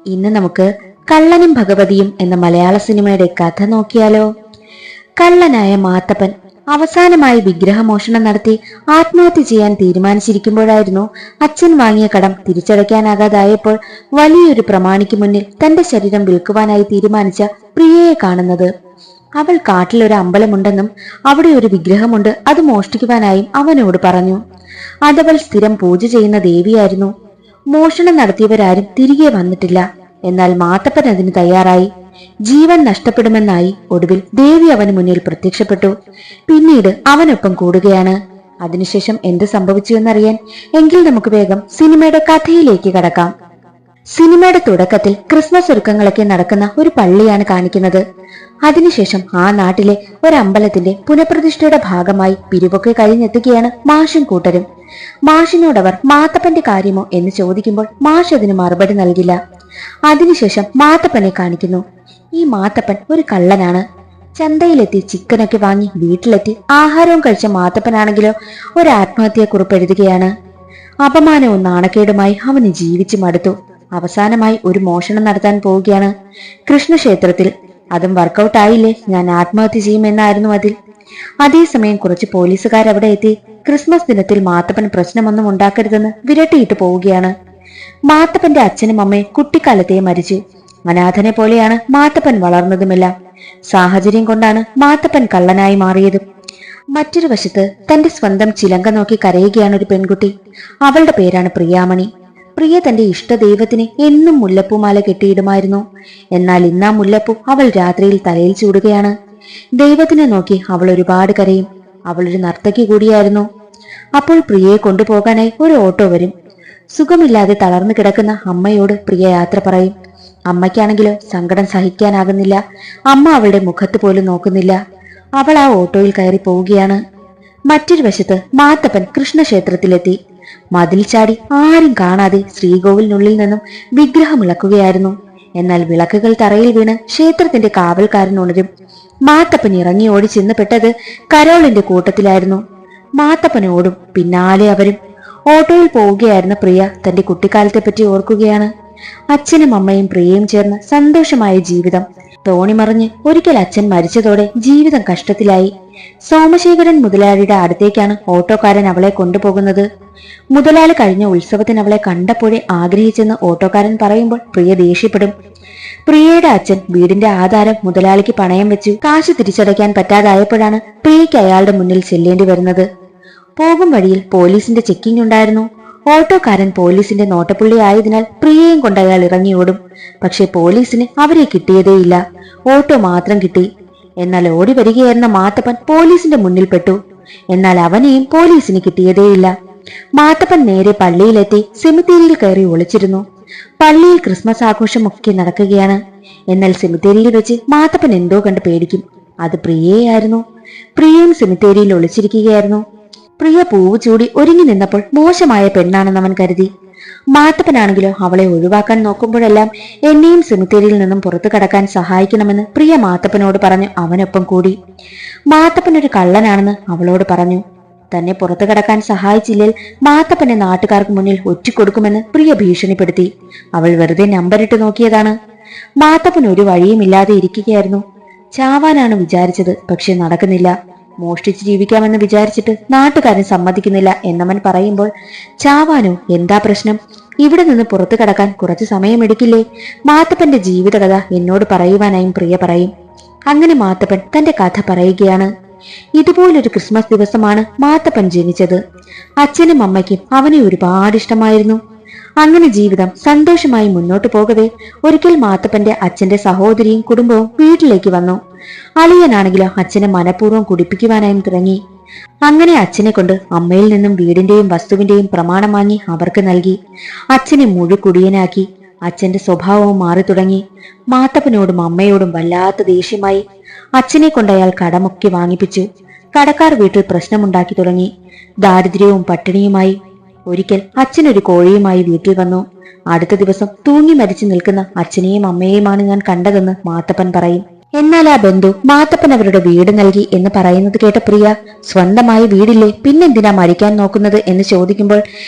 ഇന്ന് നമുക്ക് കള്ളനും ഭഗവതിയും എന്ന മലയാള സിനിമയുടെ കഥ നോക്കിയാലോ. കള്ളനായ മാത്തപ്പൻ അവസാനമായി വിഗ്രഹമോഷണം നടത്തി ആത്മഹത്യ ചെയ്യാൻ തീരുമാനിച്ചിരിക്കുമ്പോഴായിരുന്നു അച്ഛൻ വാങ്ങിയ കടം തിരിച്ചടയ്ക്കാനാകാതായപ്പോൾ വലിയൊരു പ്രമാണിക്ക് മുന്നിൽ തന്റെ ശരീരം വിൽക്കുവാനായി തീരുമാനിച്ച പ്രിയയെ കാണുന്നത്. അവൾ കാട്ടിലൊരു അമ്പലമുണ്ടെന്നും അവിടെ ഒരു വിഗ്രഹമുണ്ട്, അത് മോഷ്ടിക്കുവാനായും അവനോട് പറഞ്ഞു. അതവൾ സ്ഥിരം പൂജ ചെയ്യുന്ന ദേവിയായിരുന്നു. മോഷണം നടത്തിയവരാരും തിരികെ വന്നിട്ടില്ല. എന്നാൽ മാത്തപ്പൻ അതിന് തയ്യാറായി. ജീവൻ നഷ്ടപ്പെടുമെന്നായി ഒടുവിൽ ദേവി അവന് മുന്നിൽ പ്രത്യക്ഷപ്പെട്ടു. പിന്നീട് അവനൊപ്പം കൂടുകയാണ്. അതിനുശേഷം എന്ത് സംഭവിച്ചു എന്നറിയാൻ എങ്കിൽ നമുക്ക് വേഗം സിനിമയുടെ കഥയിലേക്ക് കടക്കാം. സിനിമയുടെ തുടക്കത്തിൽ ക്രിസ്മസ് ഒരുക്കങ്ങളൊക്കെ നടക്കുന്ന ഒരു പള്ളിയാണ് കാണിക്കുന്നത്. അതിനുശേഷം ആ നാട്ടിലെ ഒരമ്പലത്തിന്റെ പുനഃപ്രതിഷ്ഠയുടെ ഭാഗമായി പിരിവൊക്കെ കഴിഞ്ഞെത്തുകയാണ് മാഷും കൂട്ടരും. മാഷിനോടവർ മാത്തപ്പന്റെ കാര്യമോ എന്ന് ചോദിക്കുമ്പോൾ മാഷ് അതിന് മറുപടി നൽകില്ല. അതിനുശേഷം മാത്തപ്പനെ കാണിക്കുന്നു. ഈ മാത്തപ്പൻ ഒരു കള്ളനാണ്. ചന്തയിലെത്തി ചിക്കനൊക്കെ വാങ്ങി വീട്ടിലെത്തി ആഹാരവും കഴിച്ച മാത്തപ്പനാണെങ്കിലോ ഒരു ആത്മഹത്യാക്കുറിപ്പ് എഴുതുകയാണ്. അപമാനവും നാണക്കേടുമായി അവന് ജീവിച്ചു മടുത്തു. അവസാനമായി ഒരു മോഷണം നടത്താൻ പോവുകയാണ് കൃഷ്ണക്ഷേത്രത്തിൽ. അതും വർക്കൗട്ട് ആയില്ലേ, ഞാൻ ആത്മഹത്യ ചെയ്യുമെന്നായിരുന്നു അതിൽ. അതേസമയം കുറച്ച് പോലീസുകാരവിടെ എത്തി ക്രിസ്മസ് ദിനത്തിൽ മാത്തപ്പൻ പ്രശ്നമൊന്നും ഉണ്ടാക്കരുതെന്ന് വിരട്ടിയിട്ട് പോവുകയാണ്. മാത്തപ്പന്റെ അച്ഛനും അമ്മയും കുട്ടിക്കാലത്തെ മരിച്ചു. അനാഥനെ പോലെയാണ് മാത്തപ്പൻ വളർന്നതുമെല്ലാം. സാഹചര്യം കൊണ്ടാണ് മാത്തപ്പൻ കള്ളനായി മാറിയതും. മറ്റൊരു വശത്ത് തന്റെ സ്വന്തം ചിലങ്ക നോക്കി കരയുകയാണ് ഒരു പെൺകുട്ടി. അവളുടെ പേരാണ് പ്രിയാമണി. പ്രിയ തന്റെ ഇഷ്ടദൈവത്തിന് എന്നും മുല്ലപ്പൂമാല കെട്ടിയിടുമായിരുന്നു. എന്നാൽ ഇന്നാ മുല്ലപ്പൂ അവൾ രാത്രിയിൽ തലയിൽ ചൂടുകയാണ്. ദൈവത്തിനെ നോക്കി അവൾ ഒരുപാട് കരയും. അവളൊരു നർത്തകി കൂടിയായിരുന്നു. അപ്പോൾ പ്രിയയെ കൊണ്ടുപോകാനായി ഒരു ഓട്ടോ വരും. സുഖമില്ലാതെ തളർന്നു കിടക്കുന്ന അമ്മയോട് പ്രിയ യാത്ര പറയും. അമ്മയ്ക്കാണെങ്കിലോ സങ്കടം സഹിക്കാനാകുന്നില്ല. അമ്മ അവളുടെ മുഖത്ത് പോലും നോക്കുന്നില്ല. അവൾ ആ ഓട്ടോയിൽ കയറി പോവുകയാണ്. മറ്റൊരു വശത്ത് മാത്തപ്പൻ കൃഷ്ണക്ഷേത്രത്തിലെത്തി. മതിൽ ചാടി ആരും കാണാതെ ശ്രീകോവിലിനുള്ളിൽ നിന്നും വിഗ്രഹം ഇളക്കുകയായിരുന്നു. എന്നാൽ വിളക്കുകൾ തറയിൽ വീണ് ക്ഷേത്രത്തിന്റെ കാവൽക്കാരൻ ഉണരും. മാത്തപ്പൻ ഇറങ്ങി ഓടി ചെന്നപ്പെട്ടത് കരോളിന്റെ കൂട്ടത്തിലായിരുന്നു. മാത്തപ്പൻ ഓടും, പിന്നാലെ അവരും. ഓട്ടോയിൽ പോവുകയായിരുന്ന പ്രിയ തന്റെ കുട്ടിക്കാലത്തെ പറ്റി ഓർക്കുകയാണ്. അച്ഛനും അമ്മയും പ്രിയയും ചേർന്ന് സന്തോഷമായ ജീവിതം. തോണിമറിഞ്ഞ് ഒരിക്കൽ അച്ഛൻ മരിച്ചതോടെ ജീവിതം കഷ്ടത്തിലായി. സോമശേഖരൻ മുതലാളിയുടെ അടുത്തേക്കാണ് ഓട്ടോക്കാരൻ അവളെ കൊണ്ടുപോകുന്നത്. മുതലാളി കഴിഞ്ഞ ഉത്സവത്തിന് അവളെ കണ്ടപ്പോഴേ ആഗ്രഹിച്ചെന്ന് ഓട്ടോക്കാരൻ പറയുമ്പോൾ പ്രിയ ദേഷ്യപ്പെടും. പ്രിയയുടെ അച്ഛൻ വീടിന്റെ ആധാരം മുതലാളിക്ക് പണയം വെച്ചു. കാശ് തിരിച്ചടയ്ക്കാൻ പറ്റാതായപ്പോഴാണ് പ്രിയയ്ക്ക് അയാളുടെ മുന്നിൽ ചെല്ലേണ്ടി വരുന്നത്. പോകും വഴിയിൽ പോലീസിന്റെ ചെക്കിംഗ് ഉണ്ടായിരുന്നു. ഓട്ടോക്കാരൻ പോലീസിന്റെ നോട്ടപ്പുള്ളി ആയതിനാൽ പ്രിയയും കൊണ്ട് അയാൾ ഇറങ്ങിയോടും. പക്ഷെ പോലീസിന് അവരെ കിട്ടിയതേയില്ല. ഓട്ടോ മാത്രം കിട്ടി. എന്നാൽ ഓടി വരികയായിരുന്ന മാത്തപ്പൻ പോലീസിന്റെ മുന്നിൽ പെട്ടു. എന്നാൽ അവനെയും പോലീസിന് കിട്ടിയതേയില്ല. മാത്തപ്പൻ നേരെ പള്ളിയിലെത്തി സെമിത്തേരിയിൽ കയറി ഒളിച്ചിരുന്നു. പള്ളിയിൽ ക്രിസ്മസ് ആഘോഷമൊക്കെ നടക്കുകയാണ്. എന്നാൽ സെമിത്തേരിയിൽ വെച്ച് മാത്തപ്പൻ എന്തോ കണ്ട് പേടിക്കും. അത് പ്രിയയായിരുന്നു. പ്രിയയും സെമിത്തേരിയിൽ ഒളിച്ചിരിക്കുകയായിരുന്നു. പ്രിയ പൂവ് ചൂടി ഒരുങ്ങി നിന്നപ്പോൾ മോശമായ പെണ്ണാണെന്ന് അവൻ കരുതി. മാത്തപ്പനാണെങ്കിലോ അവളെ ഒഴിവാക്കാൻ നോക്കുമ്പോഴെല്ലാം എന്നെയും സെമിത്തേരിയിൽ നിന്നും പുറത്തു കടക്കാൻ സഹായിക്കണമെന്ന് പ്രിയ മാത്തപ്പനോട് പറഞ്ഞു അവനൊപ്പം കൂടി. മാത്തപ്പൻ ഒരു കള്ളനാണെന്ന് അവളോട് പറഞ്ഞു. തന്നെ പുറത്തു കടക്കാൻ സഹായിച്ചില്ലേൽ മാത്തപ്പനെ നാട്ടുകാർക്ക് മുന്നിൽ ഒറ്റിക്കൊടുക്കുമെന്ന് പ്രിയ ഭീഷണിപ്പെടുത്തി. അവൾ വെറുതെ നമ്പറിട്ട് നോക്കിയതാണ്. മാത്തപ്പൻ ഒരു വഴിയുമില്ലാതെ ഇരിക്കുകയായിരുന്നു. ചാവാനാണ് വിചാരിച്ചത്, പക്ഷെ നടക്കുന്നില്ല. മോഷ്ടിച്ച് ജീവിക്കാമെന്ന് വിചാരിച്ചിട്ട് നാട്ടുകാരൻ സമ്മതിക്കുന്നില്ല എന്നവൻ പറയുമ്പോൾ, ചാവാനോ, എന്താ പ്രശ്നം? ഇവിടെ നിന്ന് പുറത്തു കടക്കാൻ കുറച്ചു സമയമെടുക്കില്ലേ? മാത്തപ്പന്റെ ജീവിതകഥ എന്നോട് പറയുവാനായും പ്രിയ പറയും. അങ്ങനെ മാത്തപ്പൻ തന്റെ കഥ പറയുകയാണ്. ഇതുപോലൊരു ക്രിസ്മസ് ദിവസമാണ് മാത്തപ്പൻ ജനിച്ചത്. അച്ഛനും അമ്മയ്ക്കും അവനെ ഒരുപാട് ഇഷ്ടമായിരുന്നു. അങ്ങനെ ജീവിതം സന്തോഷമായി മുന്നോട്ടു പോകവേ ഒരിക്കൽ മാത്തപ്പന്റെ അച്ഛന്റെ സഹോദരിയും കുടുംബവും വീട്ടിലേക്ക് വന്നു. അളിയനാണെങ്കിലോ അച്ഛനെ മനഃപൂർവ്വം കുടിപ്പിക്കുവാനായും തുടങ്ങി. അങ്ങനെ അച്ഛനെ കൊണ്ട് അമ്മയിൽ നിന്നും വീടിന്റെയും വസ്തുവിന്റെയും പ്രമാണം വാങ്ങി അവർക്ക് നൽകി. അച്ഛനെ മുഴുക്കുടിയനാക്കി. അച്ഛന്റെ സ്വഭാവവും മാറി തുടങ്ങി. മാത്തപ്പനോടും അമ്മയോടും വല്ലാത്ത ദേഷ്യമായി. അച്ഛനെ കൊണ്ട് അയാൾ കടമൊക്കെ വാങ്ങിപ്പിച്ചു. കടക്കാർ വീട്ടിൽ പ്രശ്നമുണ്ടാക്കി തുടങ്ങി. ദാരിദ്ര്യവും പട്ടിണിയുമായി. ഒരിക്കൽ അച്ഛനൊരു കോഴിയുമായി വീട്ടിൽ വന്നു. അടുത്ത ദിവസം തൂങ്ങി മരിച്ചു നിൽക്കുന്ന അച്ഛനെയും അമ്മയെയുമാണ് ഞാൻ കണ്ടതെന്ന് മാത്തപ്പൻ പറയും. എന്നാൽ ആ ബന്ധു മാത്തപ്പൻ അവരുടെ വീട് നൽകി എന്ന് പറയുന്നത് കേട്ട പ്രിയ, സ്വന്തമായി വീടില്ലേ, പിന്നെന്തിനാ മരിക്കാൻ നോക്കുന്നത് എന്ന് ചോദിക്കുമ്പോൾ,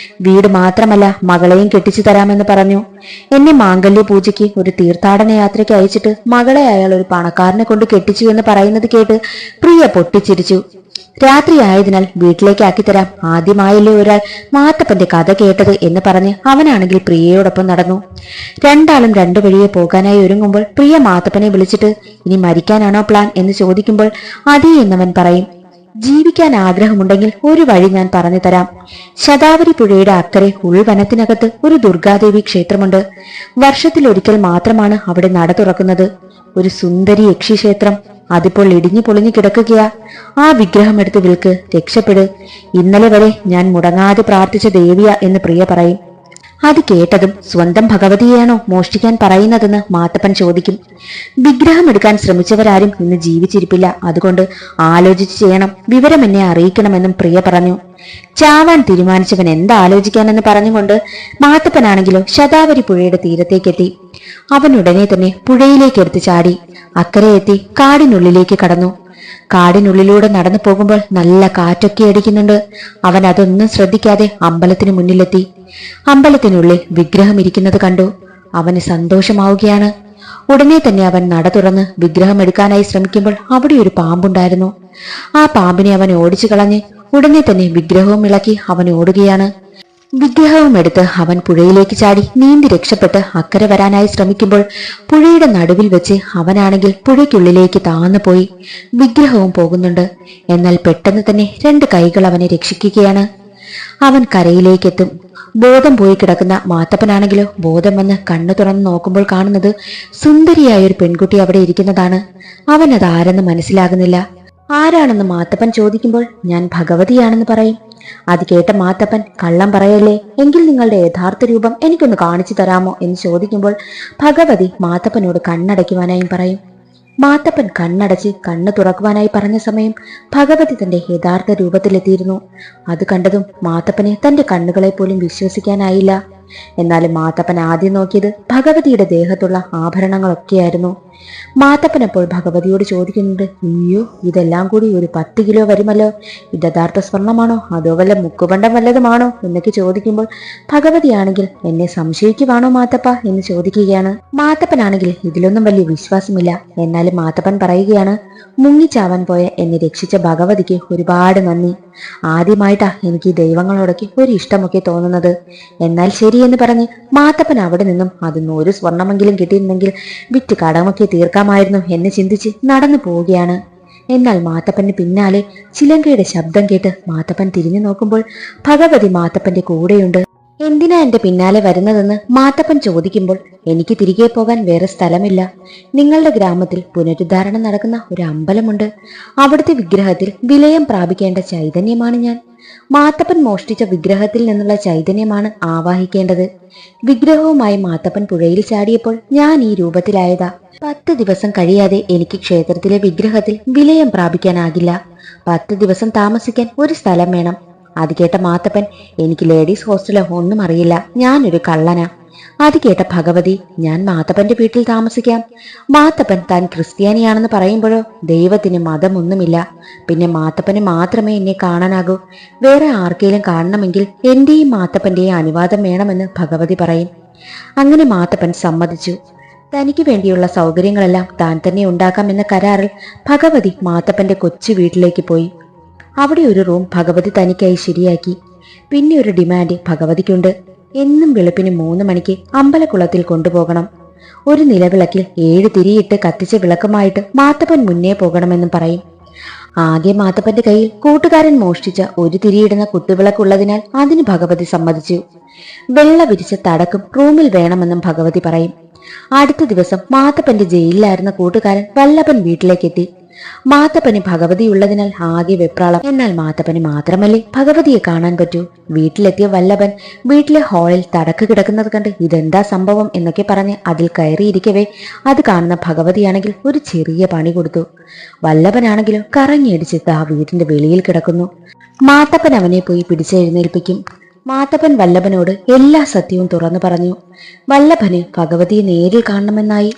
വീട് മാത്രമല്ല മകളെയും കെട്ടിച്ചു തരാമെന്ന് പറഞ്ഞു. എന്നെ മാംഗല്യ പൂജയ്ക്ക് ഒരു തീർത്ഥാടന യാത്രയ്ക്ക് അയച്ചിട്ട് മകളെ അയാൾ ഒരു പണക്കാരനെ കൊണ്ട് കെട്ടിച്ചു എന്ന് പറയുന്നത് കേട്ട് പ്രിയ പൊട്ടിച്ചിരിച്ചു. രാത്രിയായതിനാൽ വീട്ടിലേക്ക് ആക്കിത്തരാം, ആദ്യമായല്ലേ ഒരാൾ മാത്തപ്പന്റെ കഥ കേട്ടത് എന്ന് പറഞ്ഞ് അവനാണെങ്കിൽ പ്രിയയോടൊപ്പം നടന്നു. രണ്ടാളും രണ്ടു വഴിയെ പോകാനായി ഒരുങ്ങുമ്പോൾ പ്രിയ മാത്തപ്പനെ വിളിച്ചിട്ട്, ഇനി മരിക്കാനാണോ പ്ലാൻ എന്ന് ചോദിക്കുമ്പോൾ അതേ എന്നവൻ പറയും. ജീവിക്കാൻ ആഗ്രഹമുണ്ടെങ്കിൽ ഒരു വഴി ഞാൻ പറഞ്ഞു തരാം. ശതാവരി പുഴയുടെ അക്കരെ ഉൾവനത്തിനകത്ത് ഒരു ദുർഗാദേവി ക്ഷേത്രമുണ്ട്. വർഷത്തിലൊരിക്കൽ മാത്രമാണ് അവിടെ നട തുറക്കുന്നത്. ഒരു സുന്ദരി യക്ഷി ക്ഷേത്രം. അതിപ്പോൾ ഇടിഞ്ഞു പൊളിഞ്ഞു കിടക്കുകയാ. ആ വിഗ്രഹം എടുത്ത് വിൽക്ക്, രക്ഷപ്പെട്. ഇന്നലെ വരെ ഞാൻ മുടങ്ങാതെ പ്രാർത്ഥിച്ച ദേവിയ എന്ന് പ്രിയ പറയും. അത് കേട്ടതും സ്വന്തം ഭഗവതിയെയാണോ മോഷ്ടിക്കാൻ പറയുന്നതെന്ന് മാത്തപ്പൻ ചോദിക്കും. വിഗ്രഹം എടുക്കാൻ ശ്രമിച്ചവരാരും ഇന്ന് ജീവിച്ചിരിപ്പില്ല, അതുകൊണ്ട് ആലോചിച്ച് ചെയ്യണം, വിവരം എന്നെ അറിയിക്കണമെന്നും പ്രിയ പറഞ്ഞു. ചാവാൻ തീരുമാനിച്ചവൻ എന്താലോചിക്കാനെന്ന് പറഞ്ഞുകൊണ്ട് മാത്തപ്പനാണെങ്കിലോ ശതാവരി പുഴയുടെ തീരത്തേക്കെത്തി. അവൻ ഉടനെ തന്നെ പുഴയിലേക്ക് എടുത്ത് ചാടി. അക്കരെ എത്തി കാടിനുള്ളിലേക്ക് കടന്നു. കാടിനുള്ളിലൂടെ നടന്നു പോകുമ്പോൾ നല്ല കാറ്റൊക്കെ അടിക്കുന്നുണ്ട്. അവൻ അതൊന്നും ശ്രദ്ധിക്കാതെ അമ്പലത്തിന് മുന്നിലെത്തി. അമ്പലത്തിനുള്ളിൽ വിഗ്രഹം ഇരിക്കുന്നത് കണ്ടു. അവന് സന്തോഷമാവുകയാണ്. ഉടനെ തന്നെ അവൻ നട തുറന്ന് വിഗ്രഹം എടുക്കാനായി ശ്രമിക്കുമ്പോൾ അവിടെ ഒരു പാമ്പുണ്ടായിരുന്നു. ആ പാമ്പിനെ അവൻ ഓടിച്ചു കളഞ്ഞ് ഉടനെ തന്നെ വിഗ്രഹവും ഇളക്കി അവൻ ഓടുകയാണ്. വിഗ്രഹവും എടുത്ത് അവൻ പുഴയിലേക്ക് ചാടി നീന്തി രക്ഷപ്പെട്ട് അക്കരെ വരാനായി ശ്രമിക്കുമ്പോൾ പുഴയുടെ നടുവിൽ വെച്ച് അവനാണെങ്കിൽ പുഴയ്ക്കുള്ളിലേക്ക് താന്നു പോയി. വിഗ്രഹവും പോകുന്നുണ്ട്. എന്നാൽ പെട്ടെന്ന് തന്നെ രണ്ട് കൈകൾ അവനെ രക്ഷിക്കുകയാണ്. അവൻ കരയിലേക്കെത്തും. ബോധം പോയി കിടക്കുന്ന മാത്തപ്പനാണെങ്കിലോ ബോധം വന്ന് കണ്ണു തുറന്ന് നോക്കുമ്പോൾ കാണുന്നത് സുന്ദരിയായ ഒരു പെൺകുട്ടി അവിടെ ഇരിക്കുന്നതാണ്. അവൻ അത് ആരെന്ന് മനസ്സിലാകുന്നില്ല. ആരാണെന്ന് മാത്തപ്പൻ ചോദിക്കുമ്പോൾ ഞാൻ ഭഗവതിയാണെന്ന് പറയും. അത് കേട്ട മാത്തപ്പൻ, കള്ളം പറയല്ലേ, എങ്കിൽ നിങ്ങളുടെ യഥാർത്ഥ രൂപം എനിക്കൊന്ന് കാണിച്ചു തരാമോ എന്ന് ചോദിക്കുമ്പോൾ ഭഗവതി മാത്തപ്പനോട് കണ്ണടയ്ക്കുവാനായും പറയും. മാത്തപ്പൻ കണ്ണടച്ച് കണ്ണ് തുറക്കുവാനായി പറഞ്ഞ സമയം ഭഗവതി തന്റെ യഥാർത്ഥ രൂപത്തിലെത്തിയിരുന്നു. അത് കണ്ടതും മാത്തപ്പനെ തന്റെ കണ്ണുകളെ പോലും വിശ്വസിക്കാനായില്ല. എന്നാലും മാത്തപ്പൻ ആദ്യം നോക്കിയത് ഭഗവതിയുടെ ദേഹത്തുള്ള ആഭരണങ്ങളൊക്കെയായിരുന്നു. മാത്തപ്പൻ അപ്പോൾ ഭഗവതിയോട് ചോദിക്കുന്നുണ്ട്, അയ്യോ, ഇതെല്ലാം കൂടി ഒരു 10 കിലോ വരുമല്ലോ, ഇത് യഥാർത്ഥ സ്വർണമാണോ അതോ വല്ല മുക്കുപണ്ടം വല്ലതുമാണോ എന്നൊക്കെ ചോദിക്കുമ്പോൾ ഭഗവതിയാണെങ്കിൽ എന്നെ സംശയിക്കുവാണോ മാത്തപ്പ എന്ന് ചോദിക്കുകയാണ്. മാത്തപ്പനാണെങ്കിൽ ഇതിലൊന്നും വലിയ വിശ്വാസമില്ല. എന്നാലും മാത്തപ്പൻ പറയുകയാണ്, മുങ്ങിച്ചാവാൻ പോയ എന്നെ രക്ഷിച്ച ഭഗവതിക്ക് ഒരുപാട് നന്ദി. ആദ്യമായിട്ടാ എനിക്ക് ദൈവങ്ങളോടൊക്കെ ഒരു ഇഷ്ടമൊക്കെ തോന്നുന്നത്. എന്നാൽ ശരിയെന്ന് പറഞ്ഞ് മാത്തപ്പൻ അവിടെ നിന്നും അതിന്ന് ഒരു സ്വർണമെങ്കിലും കിട്ടിയിരുന്നെങ്കിൽ വിറ്റ് കടമൊക്കെ തീർക്കാമായിരുന്നു എന്ന് ചിന്തിച്ച് നടന്നു പോവുകയാണ്. എന്നാൽ മാത്തപ്പന് പിന്നാലെ ചിലങ്കയുടെ ശബ്ദം കേട്ട് മാത്തപ്പൻ തിരിഞ്ഞു നോക്കുമ്പോൾ ഭഗവതി മാത്തപ്പന്റെ കൂടെയുണ്ട്. എന്തിനാ എന്റെ പിന്നാലെ വരുന്നതെന്ന് മാത്തപ്പൻ ചോദിക്കുമ്പോൾ, എനിക്ക് തിരികെ പോകാൻ വേറെ സ്ഥലമില്ല. നിങ്ങളുടെ ഗ്രാമത്തിൽ പുനരുദ്ധാരണം നടക്കുന്ന ഒരു അമ്പലമുണ്ട്. അവിടുത്തെ വിഗ്രഹത്തിൽ വിലയം പ്രാപിക്കേണ്ട ചൈതന്യമാണ് ഞാൻ. മാത്തപ്പൻ മോഷ്ടിച്ച വിഗ്രഹത്തിൽ നിന്നുള്ള ചൈതന്യമാണ് ആവാഹിക്കേണ്ടത്. വിഗ്രഹവുമായി മാത്തപ്പൻ പുഴയിൽ ചാടിയപ്പോൾ ഞാൻ ഈ രൂപത്തിലായതാ. 10 ദിവസം കഴിയാതെ എനിക്ക് ക്ഷേത്രത്തിലെ വിഗ്രഹത്തിൽ വിലയം പ്രാപിക്കാനാകില്ല. 10 ദിവസം താമസിക്കാൻ ഒരു സ്ഥലം വേണം. അത് കേട്ട മാത്തപ്പൻ, എനിക്ക് ലേഡീസ് ഹോസ്റ്റലോ ഒന്നും അറിയില്ല, ഞാനൊരു കള്ളനാ. അത് കേട്ട ഭഗവതി, ഞാൻ മാത്തപ്പന്റെ വീട്ടിൽ താമസിക്കാം. മാത്തപ്പൻ താൻ ക്രിസ്ത്യാനിയാണെന്ന് പറയുമ്പോഴോ ദൈവത്തിന് മതമൊന്നുമില്ല. പിന്നെ മാത്തപ്പന് മാത്രമേ എന്നെ കാണാനാകൂ. വേറെ ആർക്കെങ്കിലും കാണണമെങ്കിൽ എന്റെയും മാത്തപ്പന്റെയും അനുവാദം വേണമെന്ന് ഭഗവതി പറയും. അങ്ങനെ മാത്തപ്പൻ സമ്മതിച്ചു. തനിക്ക് വേണ്ടിയുള്ള സൗകര്യങ്ങളെല്ലാം താൻ തന്നെ ഉണ്ടാക്കാമെന്ന കരാറിൽ ഭഗവതി മാത്തപ്പന്റെ കൊച്ചു വീട്ടിലേക്ക് പോയി. അവിടെ ഒരു റൂം ഭഗവതി തനിക്കായി ശരിയാക്കി. പിന്നെ ഒരു ഡിമാൻഡ് ഭഗവതിക്കുണ്ട്. എന്നും വെളുപ്പിന് 3 മണിക്ക് അമ്പലക്കുളത്തിൽ കൊണ്ടുപോകണം. ഒരു നിലവിളക്കിൽ 7 തിരിയിട്ട് കത്തിച്ച വിളക്കുമായിട്ട് മാത്തപ്പൻ മുന്നേ പോകണമെന്നും പറയും. ആകെ മാത്തപ്പന്റെ കയ്യിൽ കൂട്ടുകാരൻ മോഷ്ടിച്ച ഒരു തിരിയിടുന്ന കുത്തുവിളക്കുള്ളതിനാൽ അതിന് ഭഗവതി സമ്മതിച്ചു. വെള്ള വിരിച്ച തടക്കും റൂമിൽ വേണമെന്നും ഭഗവതി പറയും. അടുത്ത ദിവസം മാത്തപ്പന്റെ ജയിലിലായിരുന്ന കൂട്ടുകാരൻ വല്ലഭൻ വീട്ടിലേക്കെത്തി. മാത്തപ്പന് ഭഗവതി ഉള്ളതിനാൽ ആകെ വെപ്രാളം. എന്നാൽ മാത്തപ്പന് മാത്രമല്ലേ ഭഗവതിയെ കാണാൻ പറ്റൂ. വീട്ടിലെത്തിയ വല്ലഭൻ വീട്ടിലെ ഹാളിൽ തടക്ക് കിടക്കുന്നത് കണ്ട് ഇതെന്താ സംഭവം എന്നൊക്കെ പറഞ്ഞ് അതിൽ കയറിയിരിക്കവേ അത് കാണുന്ന ഭഗവതിയാണെങ്കിൽ ഒരു ചെറിയ പണി കൊടുത്തു. വല്ലഭനാണെങ്കിലും കറങ്ങിയടിച്ച് ആ വീടിന്റെ വെളിയിൽ കിടക്കുന്നു. മാത്തപ്പൻ അവനെ പോയി പിടിച്ചെഴുന്നേൽപ്പിക്കും. മാത്തപ്പൻ വല്ലഭനോട് എല്ലാ സത്യവും തുറന്നു പറഞ്ഞു. വല്ലഭന് ഭഗവതിയെ നേരിൽ കാണണമെന്നായി.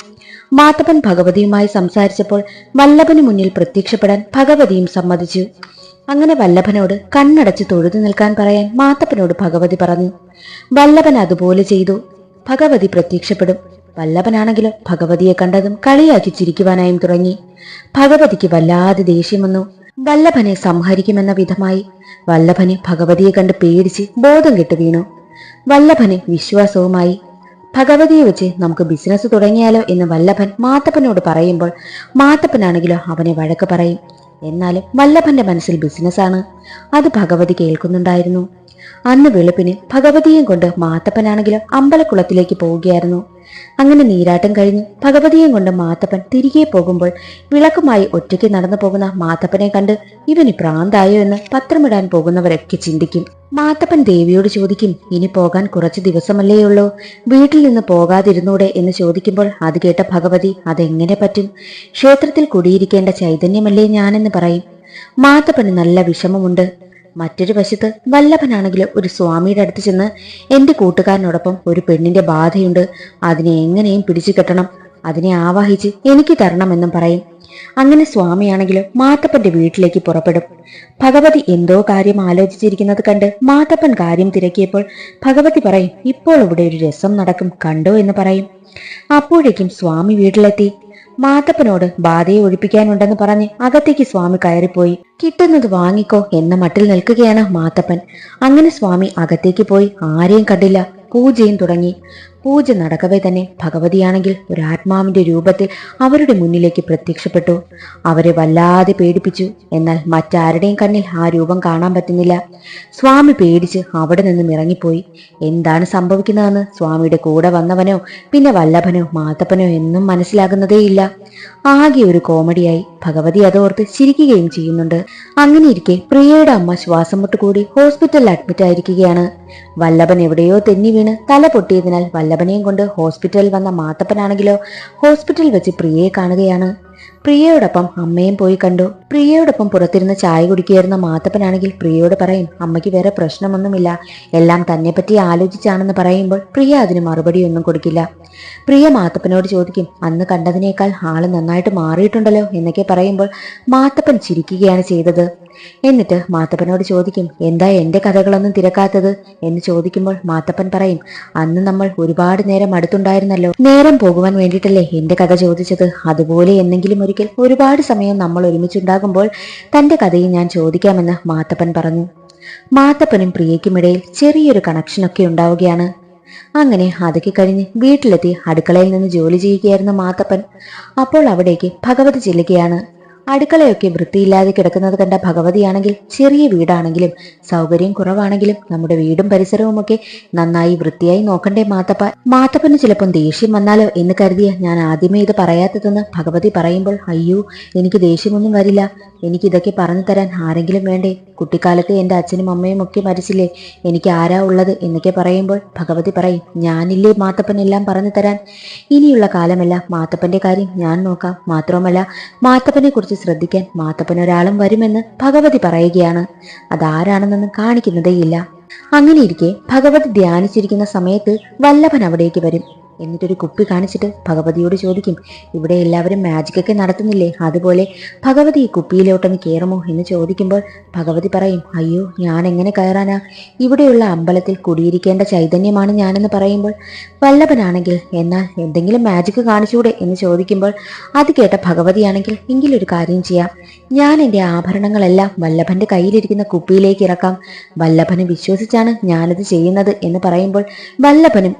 മാത്തപ്പൻ ഭഗവതിയുമായി സംസാരിച്ചപ്പോൾ വല്ലഭന് മുന്നിൽ പ്രത്യക്ഷപ്പെടാൻ ഭഗവതിയും സമ്മതിച്ചു. അങ്ങനെ വല്ലഭനോട് കണ്ണടച്ച് തൊഴുതു നിൽക്കാൻ പറയാൻ മാത്തപ്പനോട് ഭഗവതി പറഞ്ഞു. വല്ലഭൻ അതുപോലെ ചെയ്തു. ഭഗവതി പ്രത്യക്ഷപ്പെടും. വല്ലഭനാണെങ്കിലോ ഭഗവതിയെ കണ്ടതും കളിയാക്കി ചിരിക്കുവാനായും തുടങ്ങി. ഭഗവതിക്ക് വല്ലാതെ ദേഷ്യം വന്നു. വല്ലഭനെ സംഹരിക്കുമെന്ന വിധമായി. വല്ലഭന് ഭഗവതിയെ കണ്ട് പേടിച്ച് ബോധം കെട്ടു വീണു. വല്ലഭന് വിശ്വാസവുമായി. ഭഗവതിയെ വെച്ച് നമുക്ക് ബിസിനസ് തുടങ്ങിയാലോ എന്ന് വല്ലഭൻ മാത്തപ്പനോട് പറയുമ്പോൾ മാത്തപ്പനാണെങ്കിലോ അവനെ വഴക്ക് പറയും. എന്നാലും വല്ലഭന്റെ മനസ്സിൽ ബിസിനസ്സാണ്. അത് ഭഗവതി കേൾക്കുന്നുണ്ടായിരുന്നു. അന്ന് വെളുപ്പിന് ഭഗവതിയെയും കൊണ്ട് മാത്തപ്പനാണെങ്കിലോ അമ്പലക്കുളത്തിലേക്ക് പോവുകയായിരുന്നു. അങ്ങനെ നീരാട്ടം കഴിഞ്ഞ് ഭഗവതിയെയും കൊണ്ട് മാത്തപ്പൻ തിരികെ പോകുമ്പോൾ വിളക്കുമായി ഒറ്റയ്ക്ക് നടന്നു പോകുന്ന മാത്തപ്പനെ കണ്ട് ഇവന് ഭ്രാന്തായോ എന്ന് പത്രമിടാൻ പോകുന്നവരൊക്കെ ചിന്തിക്കും. മാത്തപ്പൻ ദേവിയോട് ചോദിക്കും, ഇനി പോകാൻ കുറച്ച് ദിവസമല്ലേ ഉള്ളൂ, വീട്ടിൽ നിന്ന് പോകാതിരുന്നൂടെ എന്ന് ചോദിക്കുമ്പോൾ അത് കേട്ട ഭഗവതി അതെങ്ങനെ പറ്റും, ക്ഷേത്രത്തിൽ കുടിയിരിക്കേണ്ട ചൈതന്യമല്ലേ ഞാനെന്ന് പറയും. മാത്തപ്പന് നല്ല വിഷമമുണ്ട്. മറ്റൊരു വശത്ത് വല്ലഭനാണെങ്കിലും ഒരു സ്വാമിയുടെ അടുത്ത് ചെന്ന് എന്റെ കൂട്ടുകാരനോടൊപ്പം ഒരു പെണ്ണിന്റെ ബാധയുണ്ട്, അതിനെ എങ്ങനെയും പിടിച്ചു കെട്ടണം, അതിനെ ആവാഹിച്ച് എനിക്ക് തരണമെന്നും പറയും. അങ്ങനെ സ്വാമിയാണെങ്കിലും മാത്തപ്പന്റെ വീട്ടിലേക്ക് പുറപ്പെടും. ഭഗവതി എന്തോ കാര്യം ആലോചിച്ചിരിക്കുന്നത് കണ്ട് മാത്തപ്പൻ കാര്യം തിരക്കിയപ്പോൾ ഭഗവതി പറയും, ഇപ്പോൾ ഇവിടെ ഒരു രസം നടക്കും, കണ്ടോ എന്ന് പറയും. അപ്പോഴേക്കും സ്വാമി വീട്ടിലെത്തി. മാത്തപ്പനോട് ബാധയെ ഒഴിപ്പിക്കാനുണ്ടെന്ന് പറഞ്ഞ് അകത്തേക്ക് സ്വാമി കയറിപ്പോയി. കിട്ടുന്നത് വാങ്ങിക്കോ എന്ന മട്ടിൽ നിൽക്കുകയാണ് മാത്തപ്പൻ. അങ്ങനെ സ്വാമി അകത്തേക്ക് പോയി ആരെയും കണ്ടില്ല. പൂജയും തുടങ്ങി. പൂജ നടക്കവേ തന്നെ ഭഗവതിയാണെങ്കിൽ ഒരു ആത്മാവിന്റെ രൂപത്തിൽ അവരുടെ മുന്നിലേക്ക് പ്രത്യക്ഷപ്പെട്ടു. അവരെ വല്ലാതെ പേടിപ്പിച്ചു. എന്നാൽ മറ്റാരുടെയും കണ്ണിൽ ആ രൂപം കാണാൻ പറ്റുന്നില്ല. സ്വാമി പേടിച്ച് അവിടെ നിന്നും ഇറങ്ങിപ്പോയി. എന്താണ് സംഭവിക്കുന്നതെന്ന് സ്വാമിയുടെ കൂടെ വന്നവനോ പിന്നെ വല്ലഭനോ മാത്തപ്പനോ എന്നും മനസ്സിലാകുന്നതേയില്ല. ആകെ ഒരു കോമഡിയായി. ഭഗവതി അതോർത്ത് ചിരിക്കുകയും ചെയ്യുന്നുണ്ട്. അങ്ങനെയിരിക്കെ പ്രിയയുടെ അമ്മ ശ്വാസം മുട്ടുകൂടി ഹോസ്പിറ്റലിൽ അഡ്മിറ്റ് ആയിരിക്കുകയാണ്. വല്ലഭൻ എവിടെയോ തെന്നി വീണ് തല പൊട്ടിയതിനാൽ വല്ലഭനെയും കൊണ്ട് ഹോസ്പിറ്റലിൽ വന്ന മാത്തപ്പനാണെങ്കിലോ ഹോസ്പിറ്റലിൽ വെച്ച് പ്രിയയെ കാണുകയാണ്. പ്രിയയോടൊപ്പം അമ്മയും പോയി കണ്ടു. പ്രിയയോടൊപ്പം പുറത്തിരുന്ന് ചായ കുടിക്കുകയായിരുന്ന മാത്തപ്പനാണെങ്കിൽ പ്രിയയോട് പറയും, അമ്മയ്ക്ക് വേറെ പ്രശ്നമൊന്നുമില്ല, എല്ലാം തന്നെ പറ്റി ആലോചിച്ചാണെന്ന് പറയുമ്പോൾ പ്രിയ അതിന് മറുപടിയൊന്നും കൊടുക്കില്ല. പ്രിയ മാത്തപ്പനോട് ചോദിക്കും, അന്ന് കണ്ടതിനേക്കാൾ ആള് നന്നായിട്ട് മാറിയിട്ടുണ്ടല്ലോ എന്നൊക്കെ പറയുമ്പോൾ മാത്തപ്പൻ ചിരിക്കുകയാണ് ചെയ്തത്. എന്നിട്ട് മാത്തപ്പനോട് ചോദിക്കും, എന്താ എന്റെ കഥകളൊന്നും തിരക്കാത്തത് എന്ന് ചോദിക്കുമ്പോൾ മാത്തപ്പൻ പറയും, അന്ന് നമ്മൾ ഒരുപാട് നേരം അടുത്തുണ്ടായിരുന്നല്ലോ, നേരം പോകുവാൻ വേണ്ടിയിട്ടല്ലേ എന്റെ കഥ ചോദിച്ചത്, അതുപോലെ എന്നെങ്കിലും ഒരിക്കൽ ഒരുപാട് സമയം നമ്മൾ ഒരുമിച്ചുണ്ടാകുമ്പോൾ തന്റെ കഥയും ഞാൻ ചോദിക്കാമെന്ന് മാത്തപ്പൻ പറഞ്ഞു. മാത്തപ്പനും പ്രിയയ്ക്കുമിടയിൽ ചെറിയൊരു കണക്ഷനൊക്കെ ഉണ്ടാവുകയാണ്. അങ്ങനെ അതൊക്കെ കഴിഞ്ഞ് വീട്ടിലെത്തി അടുക്കളയിൽ നിന്ന് ജോലി ചെയ്യുകയായിരുന്നു മാത്തപ്പൻ. അപ്പോൾ അവിടേക്ക് ഭഗവതി ചെല്ലുകയാണ്. അടുക്കളയൊക്കെ വൃത്തിയില്ലാതെ കിടക്കുന്നത് കണ്ട ഭഗവതിയാണെങ്കിൽ ചെറിയ വീടാണെങ്കിലും സൗകര്യം കുറവാണെങ്കിലും നമ്മുടെ വീടും പരിസരവും ഒക്കെ നന്നായി വൃത്തിയായി നോക്കണ്ടേ മാത്തപ്പന് ചിലപ്പം ദേഷ്യം വന്നാലോ എന്ന് കരുതിയ ഞാൻ ആദ്യമേ ഇത് പറയാത്തതെന്ന് ഭഗവതി പറയുമ്പോൾ, അയ്യോ എനിക്ക് ദേഷ്യമൊന്നും വരില്ല, എനിക്കിതൊക്കെ പറഞ്ഞു തരാൻ ആരെങ്കിലും വേണ്ടേ, കുട്ടിക്കാലത്ത് എൻ്റെ അച്ഛനും അമ്മയും ഒക്കെ മരിച്ചില്ലേ, എനിക്ക് ആരാ ഉള്ളത് എന്നൊക്കെ പറയുമ്പോൾ ഭഗവതി പറയും, ഞാനില്ലേ മാത്തപ്പൻ എല്ലാം പറഞ്ഞു തരാൻ, ഇനിയുള്ള കാലമെല്ലാം മാത്തപ്പന്റെ കാര്യം ഞാൻ നോക്കാം, മാത്രവുമല്ല മാത്തപ്പനെ കുറിച്ച് ശ്രദ്ധിക്കാൻ മാത്തപ്പനൊരാളും വരുമെന്ന് ഭഗവതി പറയുകയാണ്. അതാരാണെന്നൊന്നും കാണിക്കുന്നതേയില്ല. അങ്ങനെയിരിക്കെ ഭഗവതി ധ്യാനിച്ചിരിക്കുന്ന സമയത്ത് വല്ലഭൻ അവിടേക്ക് വരും. എന്നിട്ടൊരു കുപ്പി കാണിച്ചിട്ട് ഭഗവതിയോട് ചോദിക്കും, ഇവിടെ എല്ലാവരും മാജിക്കൊക്കെ നടത്തുന്നില്ലേ, അതുപോലെ ഭഗവതി ഈ കുപ്പിയിലോട്ടൊന്ന് കയറുമോ എന്ന് ചോദിക്കുമ്പോൾ ഭഗവതി പറയും, അയ്യോ ഞാൻ എങ്ങനെ കയറാനാ, ഇവിടെയുള്ള അമ്പലത്തിൽ കുടിയിരിക്കേണ്ട ചൈതന്യമാണ് ഞാനെന്ന് പറയുമ്പോൾ വല്ലഭനാണെങ്കിൽ, എന്നാൽ എന്തെങ്കിലും മാജിക്ക് കാണിച്ചൂടെ എന്ന് ചോദിക്കുമ്പോൾ അത് കേട്ട ഭഗവതിയാണെങ്കിൽ, എങ്കിലൊരു കാര്യം ചെയ്യാം, ഞാൻ എൻ്റെ ആഭരണങ്ങളെല്ലാം വല്ലഭന്റെ കയ്യിലിരിക്കുന്ന കുപ്പിയിലേക്ക് ഇറക്കാം, വല്ലഭനെ വിശ്വസിച്ചാണ് ഞാനത് ചെയ്യുന്നത് എന്ന് പറയുമ്പോൾ വല്ലഭനും